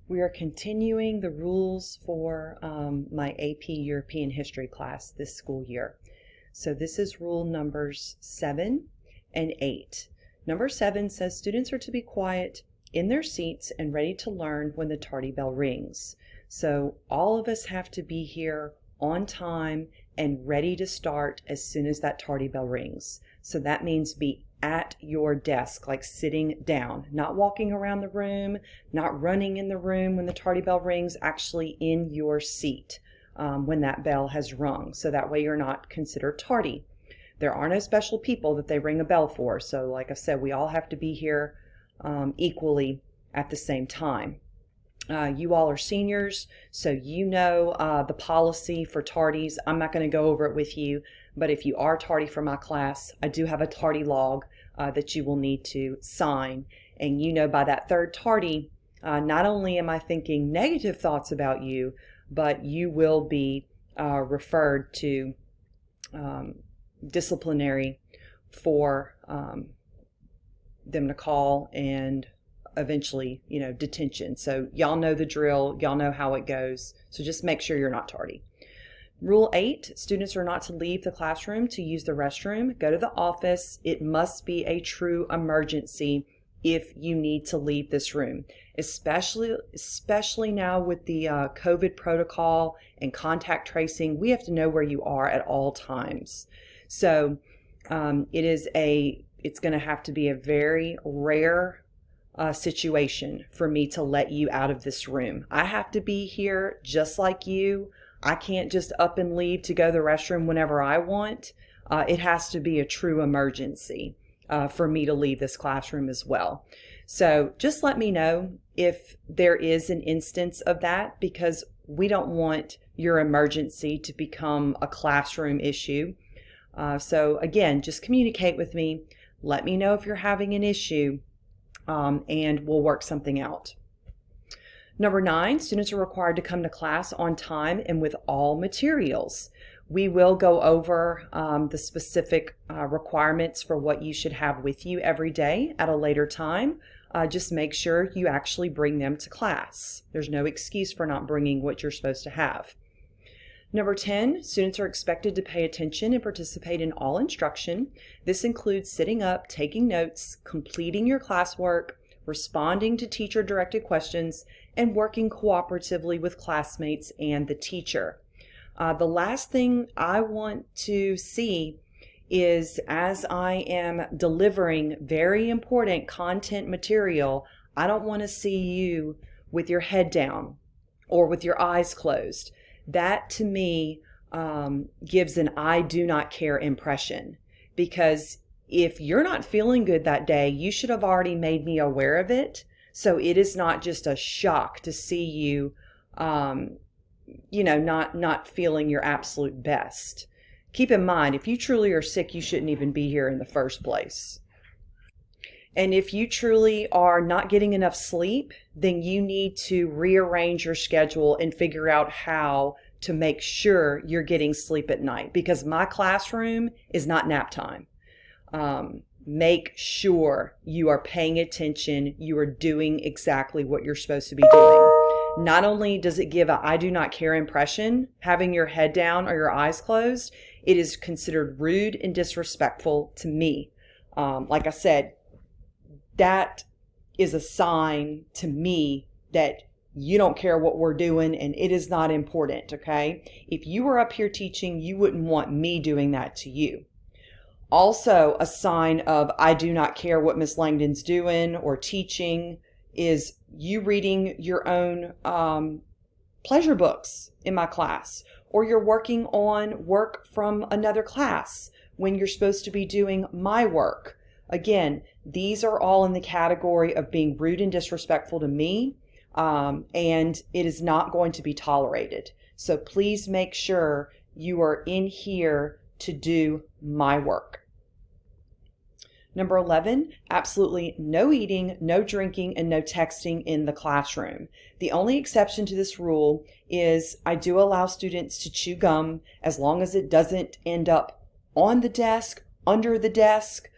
We are continuing the rules for my AP European History class this school year. So this is rule numbers 7 and 8. Number 7 says students are to be quiet in their seats and ready to learn when the tardy bell rings. So all of us have to be here on time and ready to start as soon as that tardy bell rings. So that means be at your desk, like sitting down, not walking around the room, not running in the room when the tardy bell rings, actually in your seat when that bell has rung. So that way you're not considered tardy. There are no special people that they ring a bell for. So like I said, we all have to be here equally at the same time. You all are seniors, so you know the policy for tardies. I'm not going to go over it with you, but if you are tardy for my class, I do have a tardy log that you will need to sign. And you know by that third tardy, not only am I thinking negative thoughts about you, but you will be referred to disciplinary for them to call and eventually, detention. So y'all know the drill, y'all know how it goes. So just make sure you're not tardy. Rule 8, students are not to leave the classroom to use the restroom. Go to the office. It must be a true emergency if you need to leave this room, especially now with the COVID protocol and contact tracing. We have to know where you are at all times. So it's going to have to be a very rare situation for me to let you out of this room. I have to be here just like you. I can't just up and leave to go to the restroom whenever I want. It has to be a true emergency for me to leave this classroom as well. So just let me know if there is an instance of that, because we don't want your emergency to become a classroom issue. So again, just communicate with me. Let me know if you're having an issue. And we'll work something out. Number 9, students are required to come to class on time and with all materials. We will go over the specific requirements for what you should have with you every day at a later time. Just make sure you actually bring them to class. There's no excuse for not bringing what you're supposed to have. Number 10, students are expected to pay attention and participate in all instruction. This includes sitting up, taking notes, completing your classwork, responding to teacher-directed questions, and working cooperatively with classmates and the teacher. The last thing I want to see is, as I am delivering very important content material, I don't want to see you with your head down or with your eyes closed. That to me gives an I do not care impression, because if you're not feeling good that day, you should have already made me aware of it. So it is not just a shock to see you, not feeling your absolute best. Keep in mind, if you truly are sick, you shouldn't even be here in the first place. And if you truly are not getting enough sleep, then you need to rearrange your schedule and figure out how to make sure you're getting sleep at night, because my classroom is not nap time. Make sure you are paying attention. You are doing exactly what you're supposed to be doing. Not only does it give a I do not care impression, having your head down or your eyes closed, it is considered rude and disrespectful to me. Like I said, that is a sign to me that you don't care what we're doing and it is not important, okay? If you were up here teaching, you wouldn't want me doing that to you. Also, a sign of I do not care what Miss Langdon's doing or teaching is you reading your own pleasure books in my class, or you're working on work from another class when you're supposed to be doing my work. Again, these are all in the category of being rude and disrespectful to me, and it is not going to be tolerated. So please make sure you are in here to do my work. Number 11, absolutely no eating, no drinking, and no texting in the classroom. The only exception to this rule is I do allow students to chew gum as long as it doesn't end up on the desk, under the desk,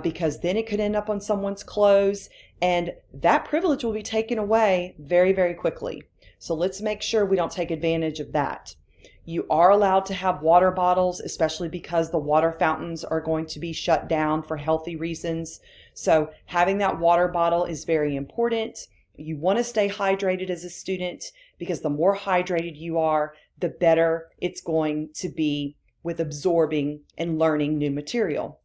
because then it could end up on someone's clothes, And that privilege will be taken away very, very quickly. So let's make sure we don't take advantage of that. You are allowed to have water bottles, especially because the water fountains are going to be shut down for healthy reasons. So having that water bottle is very important. You want to stay hydrated as a student because the more hydrated you are, the better it's going to be with absorbing and learning new material.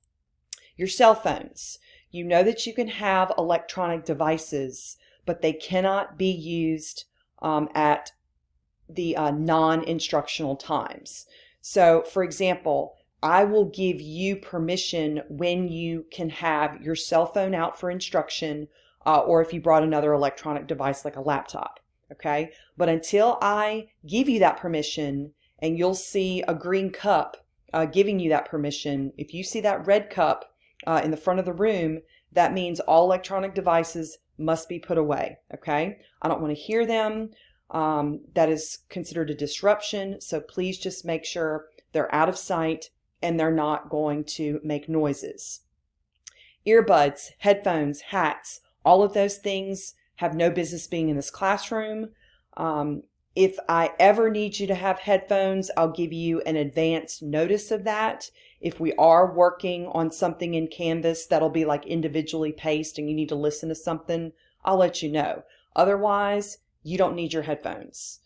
Your cell phones. You know that you can have electronic devices, but they cannot be used at the non-instructional times. So, for example, I will give you permission when you can have your cell phone out for instruction, or if you brought another electronic device like a laptop, okay? But until I give you that permission, and you'll see a green cup giving you that permission, if you see that red cup in the front of the room, that means all electronic devices must be put away, okay? I don't want to hear them. That is considered a disruption, so please just make sure they're out of sight and they're not going to make noises. Earbuds, headphones, hats, all of those things have no business being in this classroom. If I ever need you to have headphones, I'll give you an advance notice of that. If we are working on something in Canvas that'll be like individually paced and you need to listen to something, I'll let you know. Otherwise, you don't need your headphones.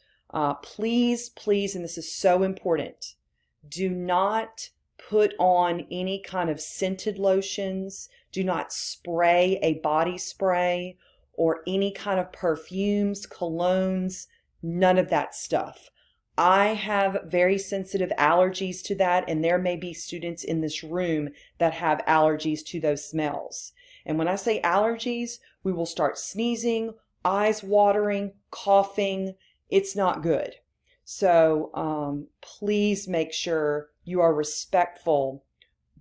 Please, and this is so important, do not put on any kind of scented lotions. Do not spray a body spray or any kind of perfumes, colognes, none of that stuff. I have very sensitive allergies to that, and there may be students in this room that have allergies to those smells. And when I say allergies, we will start sneezing, eyes watering, coughing. It's not good. So please make sure you are respectful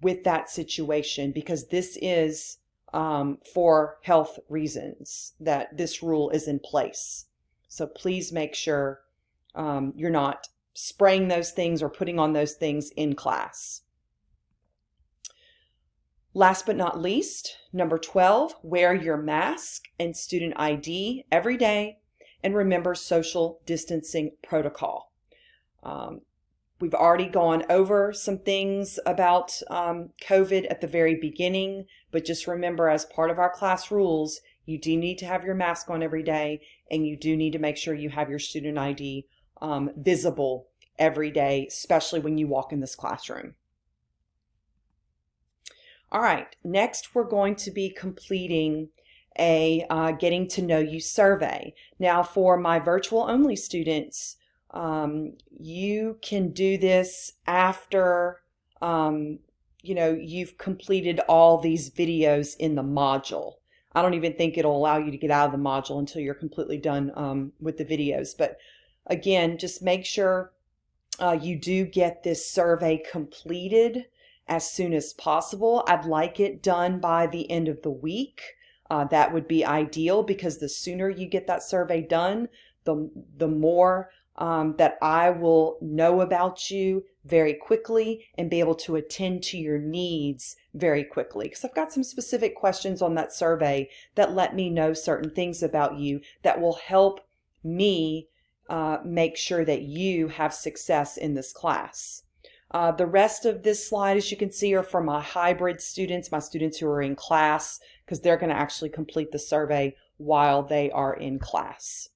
with that situation, because this is for health reasons that this rule is in place. So please make sure you're not spraying those things or putting on those things in class. Last but not least, number 12, wear your mask and student ID every day, and remember social distancing protocol. We've already gone over some things about COVID at the very beginning, but just remember, as part of our class rules, you do need to have your mask on every day, and you do need to make sure you have your student ID visible every day, especially when you walk in this classroom. All right, next we're going to be completing a getting to know you survey. Now, for my virtual only students, you can do this after you've completed all these videos in the module. I don't even think it'll allow you to get out of the module until you're completely done with the videos. But again, just make sure you do get this survey completed as soon as possible. I'd like it done by the end of the week. That would be ideal, because the sooner you get that survey done, the more that I will know about you very quickly and be able to attend to your needs very quickly. Because I've got some specific questions on that survey that let me know certain things about you that will help me make sure that you have success in this class. The rest of this slide, as you can see, are for my hybrid students, my students who are in class, because they're going to actually complete the survey while they are in class.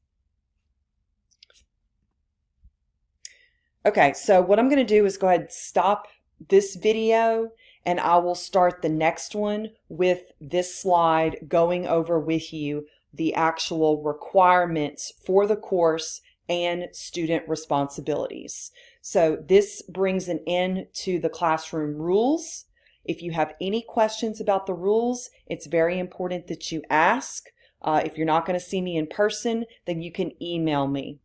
Okay, so what I'm going to do is go ahead and stop this video, and I will start the next one with this slide going over with you the actual requirements for the course and student responsibilities. So this brings an end to the classroom rules. If you have any questions about the rules, it's very important that you ask. If you're not going to see me in person, then you can email me.